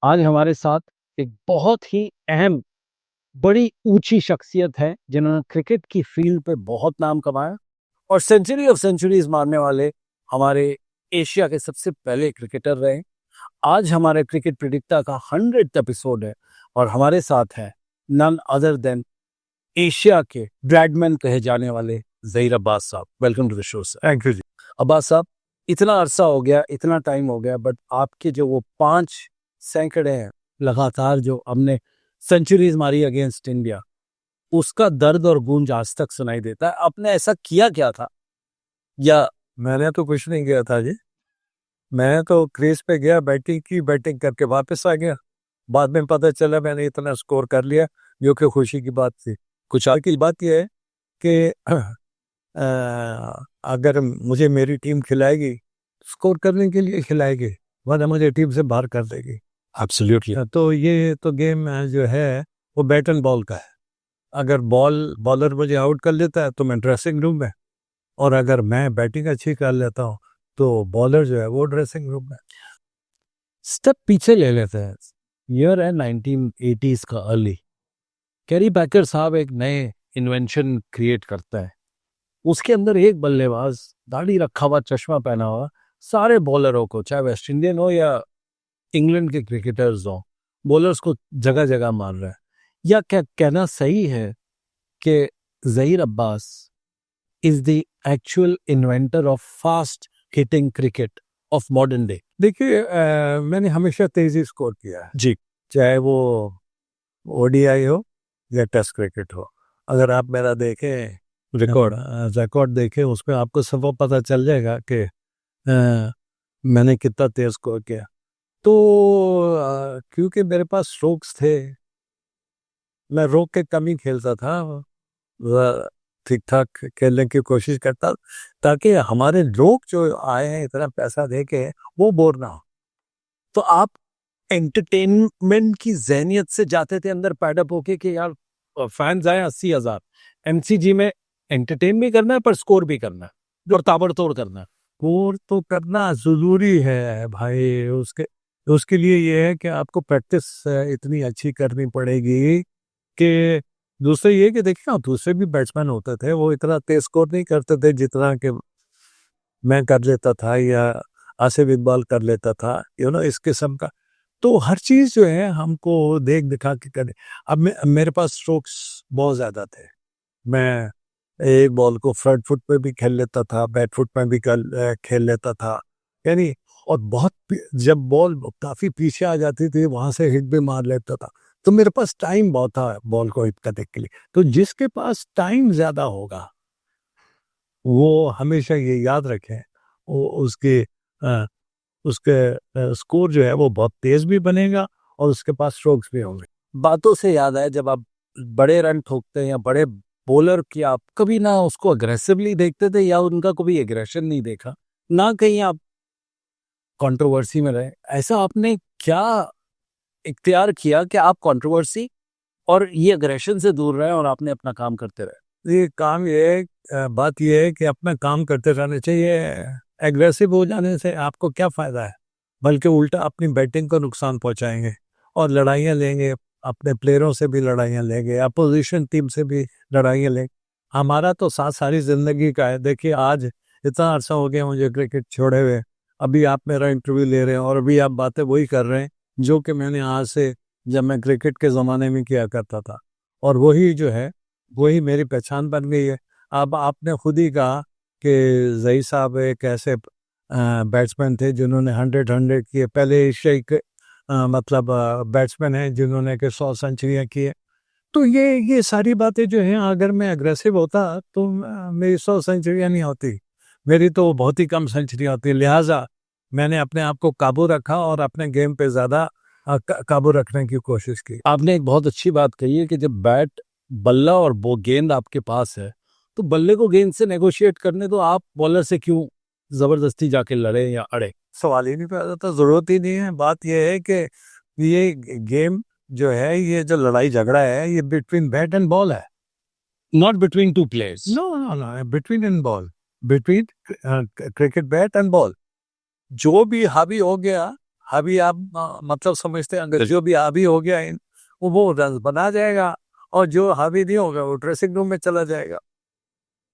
आज हमारे साथ एक बहुत ही अहम, बड़ी ऊंची शख्सियत है जिन्होंने क्रिकेट की फील्ड पे बहुत नाम कमाया और सेंचुरी ऑफ सेंचुरीज मारने वाले हमारे एशिया के सबसे पहले क्रिकेटर रहे। आज हमारे क्रिकेट प्रेडिक्टर का 100th एपिसोड है और हमारे साथ है नन अदर देन एशिया के ब्रैडमैन कहे जाने वाले ज़हीर अब्बास साहब। Welcome to the show sir. Thank you जी। अब्बास साहब, इतना अरसा हो गया, इतना टाइम हो गया, बट आपके जो वो 5 सैकड़े हैं लगातार जो हमने सेंचुरीज मारी अगेंस्ट इंडिया, उसका दर्द और गूंज आज तक सुनाई देता है। आपने ऐसा किया क्या था? या मैंने तो कुछ नहीं किया था जी। मैं तो क्रीज पे गया, बैटिंग की, बैटिंग करके वापस आ गया। बाद में पता चला मैंने इतना स्कोर कर लिया, जो कि खुशी की बात थी। कुछ आगे की बात यह है कि अगर मुझे मेरी टीम खिलाएगी, स्कोर करने के लिए खिलाएगी, वरना मुझे टीम से बाहर कर देगी। एब्सोल्युटली। तो ये तो गेम जो है वो बैट एंड बॉल का है। अगर बॉलर मुझे आउट कर लेता है तो मैं ड्रेसिंग रूम में, और अगर मैं बैटिंग अच्छी कर लेता हूँ तो बॉलर जो है वो ड्रेसिंग रूम में। स्टेप पीछे ले लेते हैं। ईयर है 1980s का अर्ली। कैरी बैकर साहब एक नए इन्वेंशन क्रिएट करता है। उसके अंदर एक बल्लेबाज, दाढ़ी रखा हुआ, चश्मा पहना हुआ, सारे बॉलरों को, चाहे वेस्ट इंडियन हो या इंग्लैंड के क्रिकेटर्स हो, बॉलर्स को जगह जगह मार रहा है। या क्या कहना सही है कि Zaheer Abbas is the actual inventor of fast hitting cricket of modern day? देखिए, मैंने हमेशा तेजी स्कोर किया है जी। चाहे वो ओडीआई हो या टेस्ट क्रिकेट हो। अगर आप मेरा देखें रिकॉर्ड देखें, उसमें आपको सब पता चल जाएगा कि मैंने कितना तेज स्कोर किया। तो क्योंकि मेरे पास स्ट्रोक्स थे, मैं रोक के कम ही खेलता था, ठीक ठाक खेलने की कोशिश करता, ताकि हमारे लोग जो आए हैं इतना पैसा दे के वो बोर ना हो। तो आप एंटरटेनमेंट की जहनियत से जाते थे अंदर पैडअप होके कि यार फैंस आए 80,000, एमसीजी में एंटरटेन भी करना है पर स्कोर भी करना है और ताबड़तोड़ करना है। स्कोर तो करना जरूरी है भाई। उसके उसके लिए ये है कि आपको प्रैक्टिस इतनी अच्छी करनी पड़ेगी कि दूसरे ये कि देखिए ना, दूसरे भी बैट्समैन होते थे, वो इतना तेज स्कोर नहीं करते थे जितना कि मैं कर लेता था या आसिफ इकबाल कर लेता था, इस किस्म का। तो हर चीज जो है हमको देख दिखा के करे। अब मेरे पास स्ट्रोक्स बहुत ज्यादा थे। मैं एक बॉल को फ्रंट फुट पे भी खेल लेता था, बैक फुट में भी खेल लेता था, यानी। और जब बॉल काफी पीछे आ जाती थी वहां से हिट भी मार लेता था। तो मेरे पास टाइम बहुत था बॉल को हिट करने के लिए। तो जिसके पास टाइम ज्यादा होगा वो हमेशा ये याद रखें, वो उसके स्कोर जो है वो बहुत तेज भी बनेगा और उसके पास स्ट्रोक्स भी होंगे। बातों से याद आया, जब आप बड़े रन ठोकते हैं या बड़े बॉलर की, आप कभी ना उसको अग्रेसिवली देखते थे या उनका कभी एग्रेशन नहीं देखा, ना कहीं आप कंट्रोवर्सी में रहे? ऐसा आपने क्या इख्तियार किया कि आप कंट्रोवर्सी और ये अग्रेशन से दूर रहे और आपने अपना काम करते रहे? बात ये है कि अपना काम करते रहना चाहिए। एग्रेसिव हो जाने से आपको क्या फायदा है, बल्कि उल्टा अपनी बैटिंग को नुकसान पहुंचाएंगे और लड़ाइयां लेंगे, अपने प्लेयरों से भी लड़ाइयां लेंगे, अपोजिशन टीम से भी लड़ाइयां लेंगे। हमारा तो साथ सारी जिंदगी का है। देखिए, आज इतना अरसा हो गया मुझे क्रिकेट छोड़े हुए, अभी आप मेरा इंटरव्यू ले रहे हैं और अभी आप बातें वही कर रहे हैं जो कि मैंने आज से, जब मैं क्रिकेट के ज़माने में किया करता था। और वही जो है वही मेरी पहचान बन गई है। अब आपने खुद ही कहा कि ज़हीर साहब एक ऐसे बैट्समैन थे जिन्होंने 100 किए, पहले एशियाई के मतलब बैट्समैन हैं जिन्होंने के 100 सेंचुरियाँ की है। तो ये सारी बातें जो हैं, अगर मैं अग्रेसिव होता तो मेरी 100 सेंचुरियाँ नहीं होती, मेरी तो बहुत ही कम सेंचुरी होती। लिहाजा मैंने अपने आप को काबू रखा और अपने गेम पे ज़्यादा काबू रखने की कोशिश की। आपने एक बहुत अच्छी बात कही है कि जब बैट, बल्ला और वो गेंद आपके पास है तो बल्ले को गेंद से नेगोशिएट करने दो, आप बॉलर से क्यों जबरदस्ती जाके लड़े या अड़े? सवाल ही नहीं पैदा था, जरूरत ही नहीं है। बात यह है कि ये गेम जो है, ये जो लड़ाई झगड़ा है, ये बिटवीन बैट एंड बॉल है, not between two players. No, between and ball, between cricket bat and ball. जो भी हावी हो गया, हावी आप मतलब समझते हैं, अगर जो भी हावी हो गया वो रन बना जाएगा, और जो हावी नहीं होगा वो ड्रेसिंग रूम में चला जाएगा।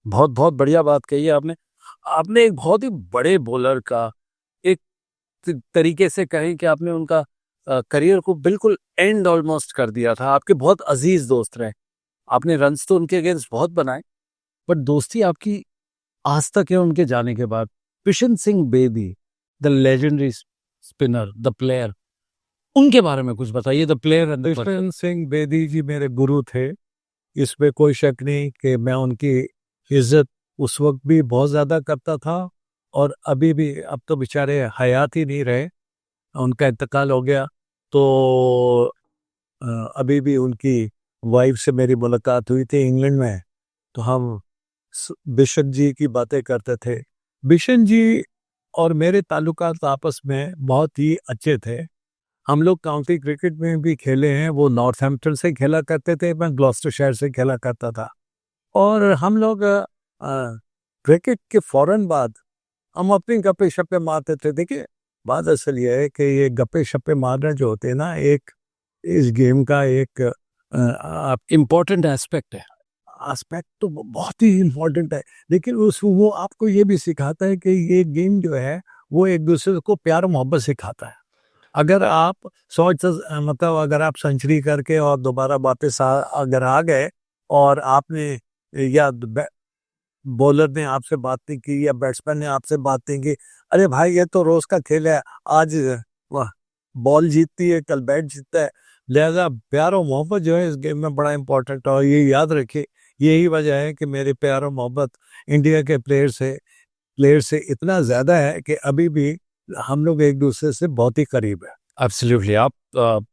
बहुत बहुत बढ़िया बात कही है आपने। आपने एक बहुत ही बड़े बॉलर का एक तरीके से कहें कि आपने उनका करियर को बिल्कुल एंड ऑलमोस्ट कर दिया था। आपके बहुत अजीज दोस्त रहे, आपने रन्स तो उनके अगेंस्ट बहुत बनाए, बट दोस्ती आपकी आज तक है उनके जाने के बाद। Bishan Singh Bedi, the legendary spinner, the player, उनके बारे में कुछ बताइए। The player and the Bishan Singh Bedi ji मेरे गुरु थे, इसमें कोई शक नहीं कि मैं उनकी इज्जत उस वक्त भी बहुत ज़्यादा करता था, और अभी भी। अब तो बेचारे हयात ही नहीं रहे, उनका इंतकाल हो गया। तो अ, अभी भी उनकी वाइफ से मेरी मुलाकात हुई थी इंग्लैंड में, तो हम बिशन जी की बातें करते थे। बिशन जी और मेरे ताल्लुकात आपस में बहुत ही अच्छे थे। हम लोग काउंटी क्रिकेट में भी खेले हैं, वो नॉर्थहैम्पटन से खेला करते थे, मैं ग्लॉस्टरशायर से खेला करता था। और हम लोग क्रिकेट के फौरन बाद हम अपनी गप्पे शप्पे मारते थे। देखिए, बात असल ये है कि ये गप्पे शप्पे मारना जो होते हैं ना, एक इस गेम का एक आप इम्पोर्टेंट एस्पेक्ट है। एस्पेक्ट तो बहुत ही इम्पोर्टेंट है, लेकिन उस वो आपको ये भी सिखाता है कि ये गेम जो है वो एक दूसरे को प्यार मोहब्बत सिखाता है। अगर आप मतलब अगर आप सेंचुरी करके और दोबारा वापस अगर आ गए, और आपने या बॉलर ने आपसे बात नहीं की या बैट्समैन ने आपसे बात नहीं की, अरे भाई ये तो रोज का खेल है, आज वाह बॉल जीतती है, कल बैट जीतता है। लिहाजा प्यार और मोहब्बत जो है इस गेम में बड़ा इंपॉर्टेंट है, और ये याद रखिए, यही वजह है कि मेरे प्यार और मोहब्बत इंडिया के प्लेयर से इतना ज्यादा है कि अभी भी हम लोग एक दूसरे से बहुत ही करीब है। एब्सोल्युटली। आप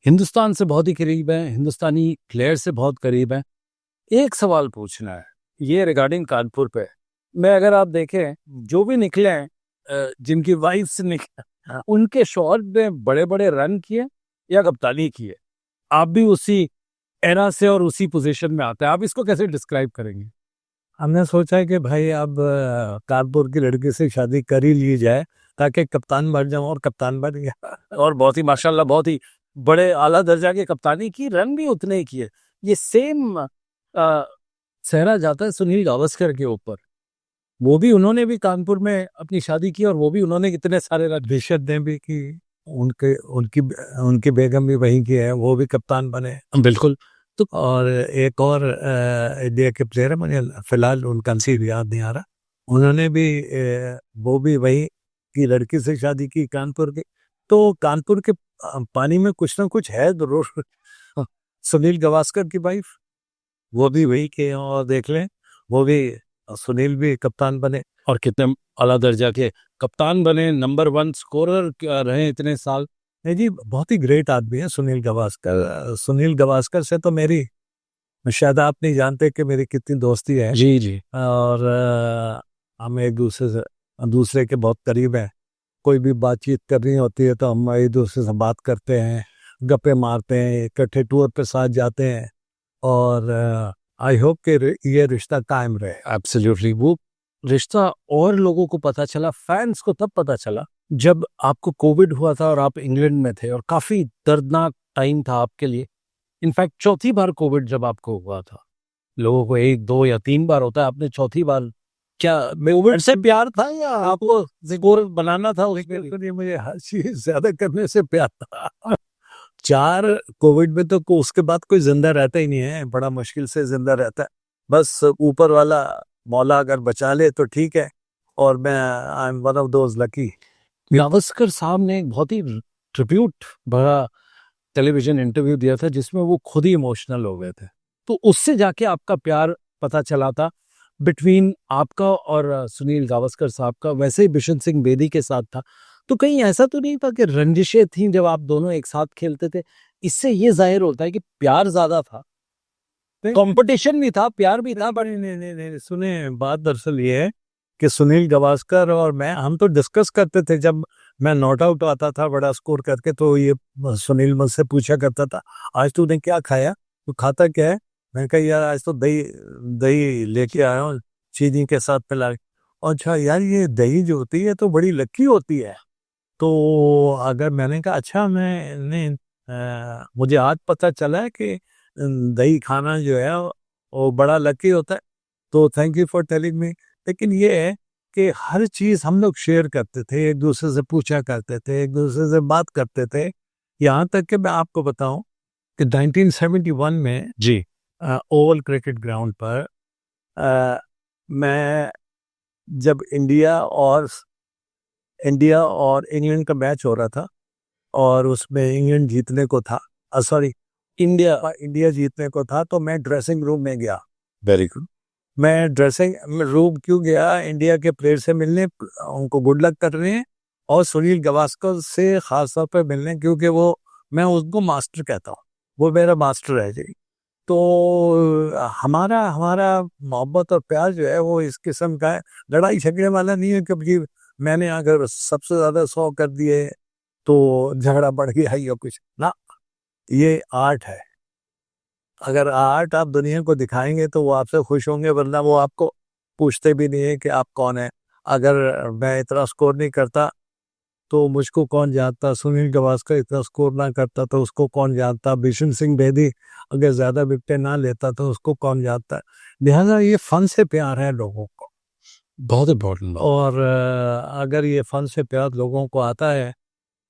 हिंदुस्तान से बहुत ही करीब हैं, हिंदुस्तानी प्लेयर से बहुत करीब हैं। एक सवाल पूछना है, ये रिगार्डिंग कानपुर पे। मैं अगर आप देखें, जो भी निकले हैं, जिनकी वाइफ से निकले, उनके शॉट में बड़े बड़े रन किए या कप्तानी किए। आप भी उसी एरा से और उसी पोजीशन में आते हैं, आप इसको कैसे डिस्क्राइब करेंगे? हमने सोचा है कि भाई अब कानपुर की लड़की से शादी कर ही ली जाए, ताकि कप्तान बन जाऊं, और कप्तान बन गया। और बहुत ही माशाल्लाह, बहुत ही बड़े आला दर्जा की कप्तानी की, रन भी उतने ही किए। ये सेम सहरा जाता है सुनील गावस्कर के ऊपर। वो भी, उन्होंने भी कानपुर में अपनी शादी की और वो भी उन्होंने कितने सारे रन। बेशक ने भी की, उनके उनकी उनकी बेगम भी वहीं की है, वो भी कप्तान बने। बिल्कुल। तो और एक और इंडिया के प्लेयर है, मुझे फिलहाल उनका नाम याद नहीं आ रहा, उन्होंने भी वो भी वही की लड़की से शादी की, कानपुर की। तो कानपुर के पानी में कुछ ना कुछ है जरूर। सुनील गावस्कर की वाइफ वो भी वही के हैं, और देख लें वो भी, सुनील भी कप्तान बने। और कितने आला दर्जा के कप्तान बने, नंबर 1 स्कोरर रहे इतने साल। नहीं जी, बहुत ही ग्रेट आदमी है सुनील गावस्कर। सुनील गावस्कर से तो मेरी, शायद आप नहीं जानते कि मेरी कितनी दोस्ती है। जी जी। और हम एक दूसरे के बहुत करीब हैं। कोई भी बातचीत करनी होती है तो हम एक दूसरे से बात करते हैं, गप्पे मारते हैं, इकट्ठे टूर पे साथ जाते हैं, और आई होप कि ये रिश्ता कायम रहे। एब्सोल्युटली। वो रिश्ता और लोगों को पता चला, फैंस को तब पता चला जब आपको कोविड हुआ था और आप इंग्लैंड में थे, और काफी दर्दनाक टाइम था आपके लिए। इनफैक्ट चौथी बार कोविड जब आपको हुआ था, लोगों को 1 2 या 3 बार होता है, आपने चौथी बार, क्या कोविड से प्यार था या आपको स्कोर बनाना था उसके लिए? बिल्कुल, ये मुझे हर चीज ज्यादा करने से प्यार था। 4 कोविड में तो उसके बाद कोई जिंदा रहता ही नहीं है, बड़ा मुश्किल से जिंदा रहता है। बस ऊपर वाला मौला अगर बचा ले तो ठीक है, और मैं I am one of those lucky. Gavaskar साहब ने एक बहुत ही ट्रिब्यूट भरा टेलीविजन इंटरव्यू दिया था जिसमें वो खुद ही इमोशनल हो गए थे। तो उससे जाके आपका प्यार पता चला था बिटवीन आपका और सुनील गावस्कर साहब का। वैसे ही बिशन सिंह बेदी के साथ था। तो कहीं ऐसा तो नहीं था कि रंजिशें थीं जब आप दोनों एक साथ खेलते थे? इससे ये जाहिर होता है कि प्यार ज्यादा था, कंपटीशन भी था, प्यार भी था। नहीं, सुने, बात दरअसल ये है कि सुनील गावस्कर और मैं, हम तो डिस्कस करते थे जब मैं नॉट आउट आता था बड़ा स्कोर करके, तो ये सुनील मुझसे पूछा करता था, आज तूने क्या खाया, तू खाता क्या है? मैं कहा यार आज तो दही दही लेके आया हूँ, चीनी के साथ पिला। अच्छा यार, ये दही जो होती है तो बड़ी लक्की होती है। तो अगर मैंने कहा अच्छा मुझे आज पता चला है कि दही खाना जो है वो बड़ा लकी होता है, तो thank you for telling me. लेकिन ये है कि हर चीज़ हम लोग शेयर करते थे, एक दूसरे से पूछा करते थे, एक दूसरे से बात करते थे। यहाँ तक कि मैं आपको बताऊं कि 1971 में जी। ओवल क्रिकेट ग्राउंड पर अ, मैं जब इंडिया और इंग्लैंड का मैच हो रहा था और उसमें इंग्लैंड जीतने को था, सॉरी, इंडिया। इंडिया जीतने को था, तो मैं ड्रेसिंग रूम में गया। Very good. मैं ड्रेसिंग रूम क्यों गया? इंडिया के प्लेयर से मिलने, उनको गुड लक करने, और सुनील गावस्कर से खास तौर पर मिलने, क्योंकि वो, मैं उसको मास्टर कहता हूँ, वो मेरा मास्टर है जी। तो हमारा हमारा मोहब्बत और प्यार जो है वो इस किस्म का है, लड़ाई झगड़े वाला नहीं है, क्योंकि मैंने अगर सबसे ज्यादा 100 कर दिए तो झगड़ा बढ़ गया या कुछ ना। ये आर्ट है। अगर आर्ट आप दुनिया को दिखाएंगे तो वो आपसे खुश होंगे, वरना वो आपको पूछते भी नहीं है कि आप कौन है। अगर मैं इतना स्कोर नहीं करता तो मुझको कौन जानता, सुनील गावस्कर इतना स्कोर ना करता तो उसको कौन जानता, बिशन सिंह बेदी अगर ज्यादा विकेटें ना लेता तो उसको कौन जानता। लिहाजा ये फन से प्यार है लोगों को, बहुत इम्पोर्टेंट बात। और अगर ये फन से प्यार लोगों को आता है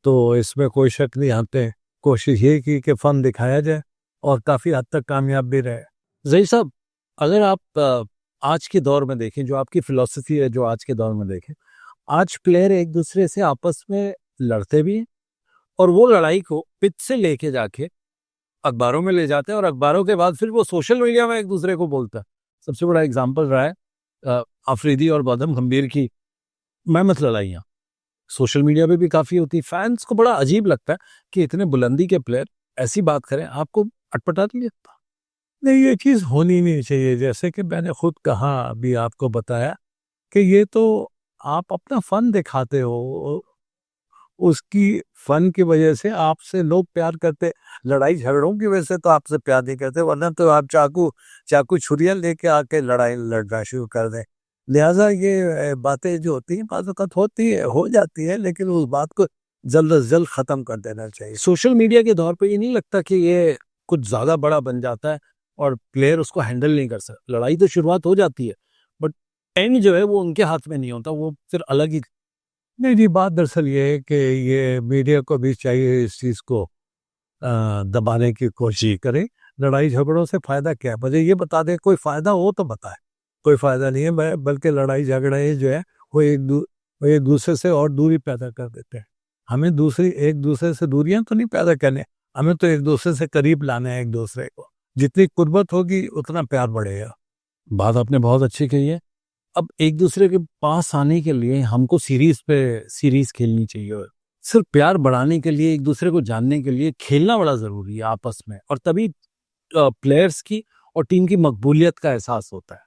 तो इसमें कोई शक नहीं आते। कोशिश ये की कि फन दिखाया जाए और काफी हद तक कामयाब भी रहे। जही साहब, अगर आप आज के दौर में देखें, जो आपकी फिलॉसफी है, जो आज के दौर में देखें, आज प्लेयर एक दूसरे से आपस में लड़ते भी हैं, और वो लड़ाई को पिच से लेके जाके अखबारों में ले जाते हैं, और अखबारों के बाद फिर वो सोशल मीडिया में एक दूसरे को बोलता है। सबसे बड़ा एग्जाम्पल रहा है अफरीदी और गौतम गंभीर की मैं लड़ाइयाँ सोशल मीडिया पे भी काफी होती। फैंस को बड़ा अजीब लगता है कि इतने बुलंदी के प्लेयर ऐसी बात करें, आपको अटपटा नहीं लगता? नहीं, ये चीज होनी नहीं चाहिए। जैसे कि मैंने खुद कहा, अभी आपको बताया कि ये तो आप अपना फन दिखाते हो, उसकी फन की वजह से आपसे लोग प्यार करते। लड़ाई झगड़ों की वजह से तो आपसे प्यार नहीं करते, वरना तो आप चाकू चाकू छुरियां लेके आके लड़ाई लड़ना शुरू कर दें। लिहाजा ये बातें जो होती हैं बात वक़्त होती है, हो जाती है, लेकिन उस बात को जल्द अज जल्द खत्म कर देना चाहिए। सोशल मीडिया के दौर पे ये नहीं लगता कि ये कुछ ज्यादा बड़ा बन जाता है और प्लेयर उसको हैंडल नहीं कर सकता? लड़ाई तो शुरुआत हो जाती है, बट एंड जो है वो उनके हाथ में नहीं होता, वो फिर अलग ही। नहीं जी, बात दरअसल ये है कि ये मीडिया को भी चाहिए इस चीज़ को दबाने की कोशिश करे। लड़ाई झगड़ों से फायदा क्या है? मुझे ये बता दे, कोई फायदा हो तो बताए। कोई फायदा नहीं है, बल्कि लड़ाई झगड़े जो है वो वो एक दूसरे से और दूरी पैदा कर देते हैं। हमें दूसरी एक दूसरे से दूरियां तो नहीं पैदा करने, हमें तो एक दूसरे से करीब लाना है एक दूसरे को। जितनी कुर्बत होगी उतना प्यार बढ़ेगा। बात आपने बहुत अच्छी कही है। अब एक दूसरे के पास आने के लिए हमको सीरीज खेलनी चाहिए। सिर्फ प्यार बढ़ाने के लिए, एक दूसरे को जानने के लिए खेलना बड़ा जरूरी है आपस में, और तभी प्लेयर्स की और टीम की मकबूलियत का एहसास होता है।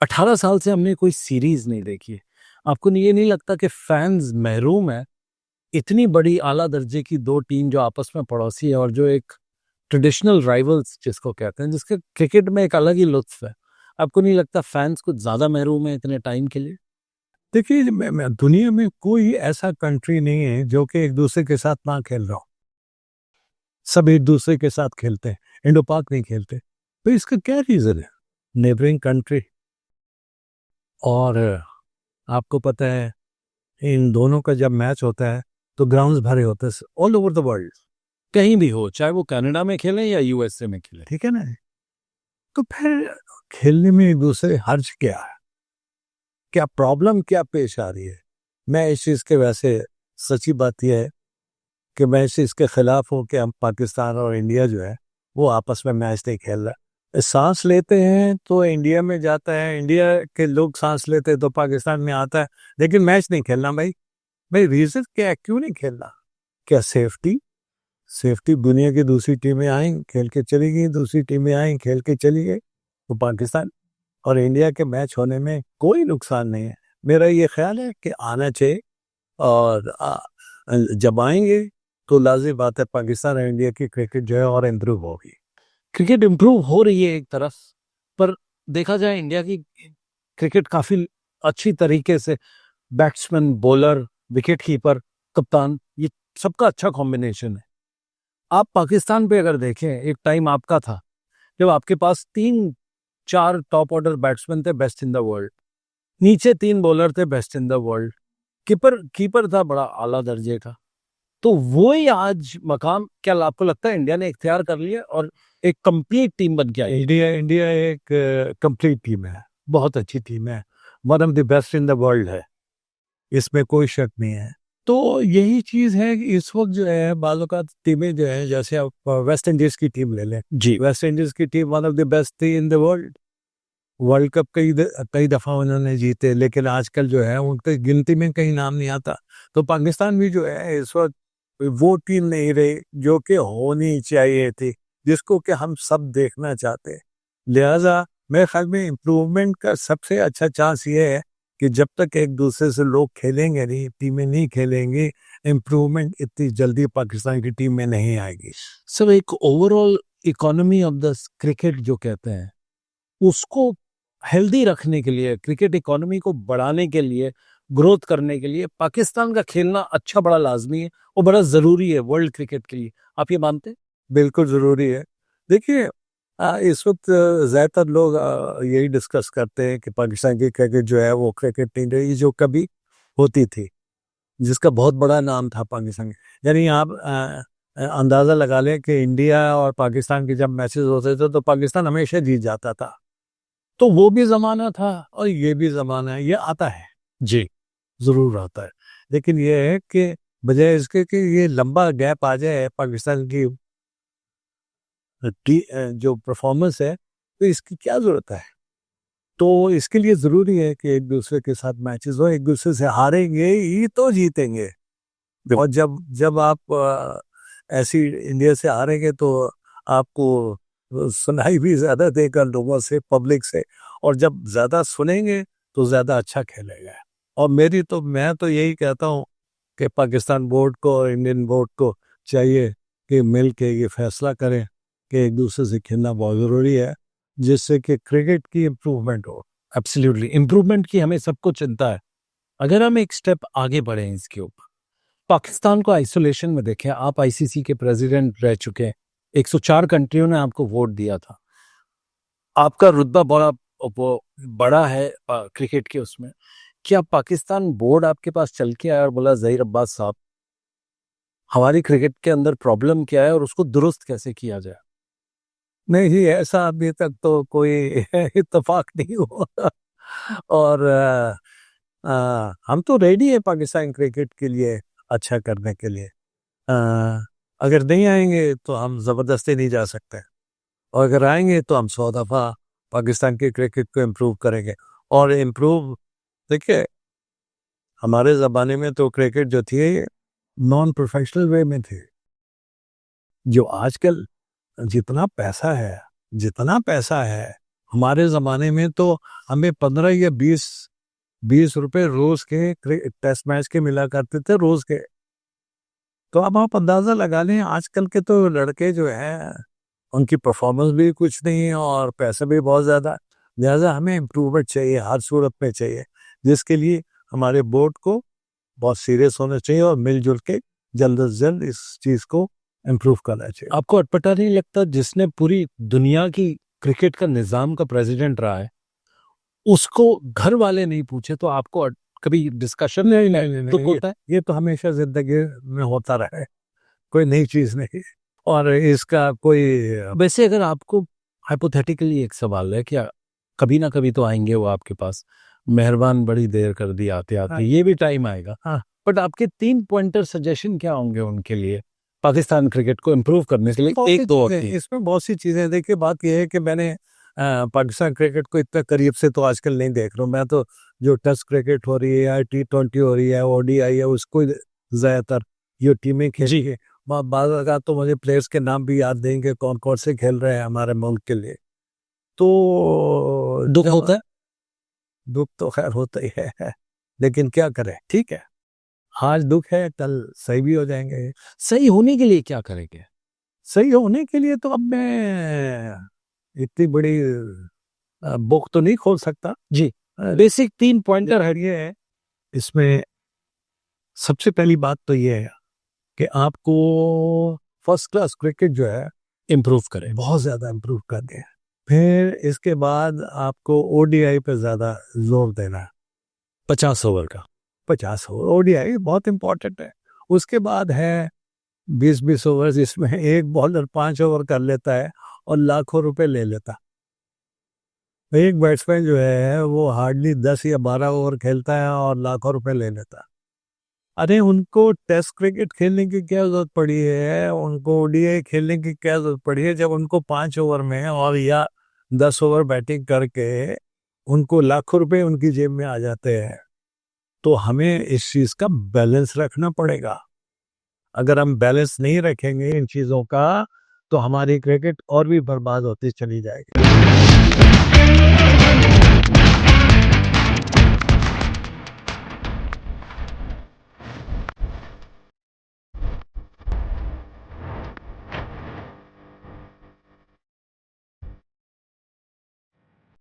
18 साल से हमने कोई सीरीज नहीं देखी है। आपको ये नहीं लगता कि फैंस महरूम है? इतनी बड़ी आला दर्जे की दो टीम जो आपस में पड़ोसी है, और जो एक ट्रेडिशनल राइवल्स जिसको कहते हैं, जिसके क्रिकेट में एक अलग ही लुत्फ है। आपको नहीं लगता फैंस कुछ ज्यादा महरूम है इतने टाइम के लिए? देखिए, दुनिया में कोई ऐसा कंट्री नहीं है जो कि एक दूसरे के साथ ना खेल रहा हो। सब एक दूसरे के साथ खेलते हैं, इंडो पाक नहीं खेलते। तो इसका क्या रीजन है? Neighbouring country. और आपको पता है, इन दोनों का जब मैच होता है तो ग्राउंड्स भरे होते हैं ऑल ओवर द वर्ल्ड। कहीं भी हो, चाहे वो कनाडा में खेलें या यूएसए में खेलें। ठीक है ना? तो फिर खेलने में एक दूसरे हर्ज क्या है? क्या प्रॉब्लम क्या पेश आ रही है? मैं इस चीज के, वैसे सच्ची बात यह है कि मैं इस चीज के खिलाफ हूँ कि हम पाकिस्तान और इंडिया जो है वो आपस में मैच नहीं खेल रहा। सांस लेते हैं तो इंडिया में जाता है, इंडिया के लोग सांस लेते हैं तो पाकिस्तान में आता है, लेकिन मैच नहीं खेलना। भाई भाई रीजन क्या है, क्यों नहीं खेलना? क्या सेफ्टी? सेफ्टी, दुनिया की दूसरी टीमें आई खेल के चली गई, दूसरी टीमें आई खेल के चली गई, तो पाकिस्तान और इंडिया के मैच होने में कोई नुकसान नहीं है। मेरा ये ख्याल है कि आना चाहिए, और जब आएंगे तो लाजिम बात है पाकिस्तान और इंडिया की क्रिकेट जो है और इम्प्रूव होगी। क्रिकेट इंप्रूव हो रही है एक तरफ, पर देखा जाए इंडिया की क्रिकेट काफी अच्छी तरीके से बैट्समैन, बॉलर, विकेट कीपर कप्तान, ये सबका अच्छा कॉम्बिनेशन है। आप पाकिस्तान पे अगर देखें, एक टाइम आपका था जब आपके पास 3-4 टॉप ऑर्डर बैट्समैन थे बेस्ट इन द वर्ल्ड, नीचे 3 बॉलर थे best in the world, keeper keeper था बड़ा आला दर्जे का। तो वो ही आज मकाम क्या आपको लगता है इंडिया ने इख्तियार कर लिया और एक कंप्लीट टीम बन के आई? इंडिया इंडिया एक कंप्लीट टीम है, बहुत अच्छी टीम है, one of the best in the world है, इसमें कोई शक नहीं है। तो यही चीज़ है कि इस वक्त जो है बालों का टीमें जो है, जैसे आप वेस्ट इंडीज की टीम ले लें, जी, वेस्ट इंडीज की team one of the best थी in the world. World cup कई दफ़ा उन्होंने जीते, लेकिन आजकल जो है उनकी गिनती में कहीं नाम नहीं आता। तो पाकिस्तान भी जो है इस वक्त वो टीम नहीं रही जो कि होनी चाहिए थी, जिसको कि हम सब देखना चाहते हैं। लिहाजा मेरे ख्याल में इम्प्रूवमेंट का सबसे अच्छा चांस ये है कि जब तक एक दूसरे से लोग खेलेंगे नहीं, टीमें नहीं खेलेंगी, इम्प्रूवमेंट इतनी जल्दी पाकिस्तान की टीम में नहीं आएगी। सर एक overall economy of the cricket जो कहते हैं, उसको हेल्दी रखने के लिए, क्रिकेट इकोनॉमी को बढ़ाने के लिए, ग्रोथ करने के लिए पाकिस्तान का खेलना अच्छा बड़ा लाजमी है और बड़ा ज़रूरी है वर्ल्ड क्रिकेट के लिए। आप ये मानते हैं? बिल्कुल ज़रूरी है। देखिए इस वक्त ज़्यादातर लोग यही डिस्कस करते हैं कि पाकिस्तान की क्रिकेट जो है वो क्रिकेट नहीं रही जो कभी होती थी, जिसका बहुत बड़ा नाम था पाकिस्तान के। यानी आप अंदाज़ा लगा लें कि इंडिया और पाकिस्तान के जब मैचेस होते थे तो पाकिस्तान हमेशा जीत जाता था। तो वो भी ज़माना था और ये भी ज़माना है, ये आता है, जी, ज़रूर आता है। लेकिन ये है कि बजाय इसके कि ये लंबा गैप आ जाए पाकिस्तान की जो परफॉर्मेंस है, तो इसकी क्या ज़रूरत है? तो इसके लिए ज़रूरी है कि एक दूसरे के साथ मैचेस हो, एक दूसरे से हारेंगे ही तो जीतेंगे। और जब जब आप ऐसी इंडिया से हारेंगे तो आपको सुनाई भी ज़्यादा देगा लोगों से, पब्लिक से, और जब ज़्यादा सुनेंगे तो ज़्यादा अच्छा खेलेगा। और मैं तो यही कहता हूँ कि पाकिस्तान बोर्ड को और इंडियन बोर्ड को चाहिए कि मिल के ये फैसला करें कि एक दूसरे से खेलना बहुत ज़रूरी है, जिससे कि क्रिकेट की इम्प्रूवमेंट हो। एब्सोल्युटली इम्प्रूवमेंट की हमें सबको चिंता है। अगर हम एक स्टेप आगे बढ़े इसके ऊपर, पाकिस्तान को आइसोलेशन में देखें, आप आईसीसी के प्रेसिडेंट रह चुके हैं, 104 कंट्रियों ने आपको वोट दिया था, आपका रुतबा बड़ा वो बड़ा है क्रिकेट के उसमें। क्या पाकिस्तान बोर्ड आपके पास चल के आया और बोला ज़हीर अब्बास साहब हमारी क्रिकेट के अंदर प्रॉब्लम क्या है और उसको दुरुस्त कैसे किया जाए? नहीं जी, ऐसा अभी तक तो कोई इत्तेफाक नहीं हुआ। और हम तो रेडी है पाकिस्तान क्रिकेट के लिए, अच्छा करने के लिए। अगर नहीं आएंगे तो हम ज़बरदस्ती नहीं जा सकते, और अगर आएंगे तो हम 100 दफ़ा पाकिस्तान की क्रिकेट को इम्प्रूव करेंगे। और इम्प्रूव, देखिए हमारे ज़माने में तो क्रिकेट जो थी नॉन प्रोफेशनल वे में थी। जो आजकल जितना पैसा है, हमारे ज़माने में तो हमें 15 या 20 रुपए रोज़ के टेस्ट मैच के मिला करते थे, रोज़ के। तो अब आप अंदाज़ा लगा लें आजकल के तो लड़के जो हैं उनकी परफॉर्मेंस भी कुछ नहीं है और पैसे भी बहुत ज़्यादा। लिहाजा हमें इम्प्रूवमेंट चाहिए, हर सूरत में चाहिए, जिसके लिए हमारे बोर्ड को बहुत सीरियस होना चाहिए और मिलजुल के जल्द से जल्द इस चीज़ को इम्प्रूव करना चाहिए। आपको अटपटा नहीं लगता जिसने पूरी दुनिया की क्रिकेट का निज़ाम का प्रेसिडेंट रहा है, उसको घर वाले नहीं पूछे तो आपको कभी डिस्कशन नहीं नहीं नहीं, तो नहीं होता है? ये तो हमेशा ज़िंदगी में होता रहा है, कोई नई चीज़ नहीं। और इसका कोई वैसे अगर आपको हाइपोथेटिकली एक सवाल है, क्या कभी ना कभी तो आएंगे वो आपके पास, मेहरबान बड़ी देर कर दी आते हाँ, आते, ये भी टाइम आएगा, हाँ, बट आपके 3 पॉइंटर सजेशन क्या होंगे उनके लिए पाकिस्तान क्रिकेट को इम्प्रूव करने के लिए? बहुत सी एक दो चीज़ें, इसमें बहुत सी चीज़ें। देखिए बात यह है कि मैंने पाकिस्तान क्रिकेट को इतना करीब से तो आजकल नहीं देख रहा हूँ। मैं तो जो टेस्ट क्रिकेट हो रही है या T20 हो रही है, ओडीआई है, उसको ज़्यादातर ये टीमें खेली है। बाद लगा तो मुझे प्लेयर्स के नाम भी याद देंगे कौन कौन से खेल रहे हैं हमारे मुल्क के लिए। तो दुख होता है। दुख तो खैर होता ही है, लेकिन क्या करें, ठीक है, आज दुख है कल सही भी हो जाएंगे। सही होने के लिए क्या करेंगे? सही होने के लिए तो अब मैं इतनी बड़ी बुक तो नहीं खोल सकता। जी, अ, बेसिक 3 पॉइंटर है। ये है इसमें सबसे पहली बात तो ये है कि आपको फर्स्ट क्लास क्रिकेट जो है इम्प्रूव करें। बहुत ज़्यादा इम्प्रूव करनी है। फिर इसके बाद आपको ओडीआई पे ज़्यादा जोर देना है। 50 ओवर का। 50 ओवर ओडीआई बहुत इंपॉर्टेंट है। उसके बाद है 20-20 ओवर जिसमें एक बॉलर 5 ओवर कर लेता है और लाखों रुपए ले लेता। एक बैट्समैन जो है वो हार्डली 10 या 12 ओवर खेलता है और लाखों रुपए ले लेता। अरे उनको टेस्ट क्रिकेट खेलने की क्या जरूरत पड़ी है, उनको ओडीआई खेलने की क्या जरूरत पड़ी है, जब उनको 5 ओवर में और या 10 ओवर बैटिंग करके उनको लाखों रुपए उनकी जेब में आ जाते हैं। तो हमें इस चीज का बैलेंस रखना पड़ेगा। अगर हम बैलेंस नहीं रखेंगे इन चीजों का तो हमारी क्रिकेट और भी बर्बाद होती चली जाएगी।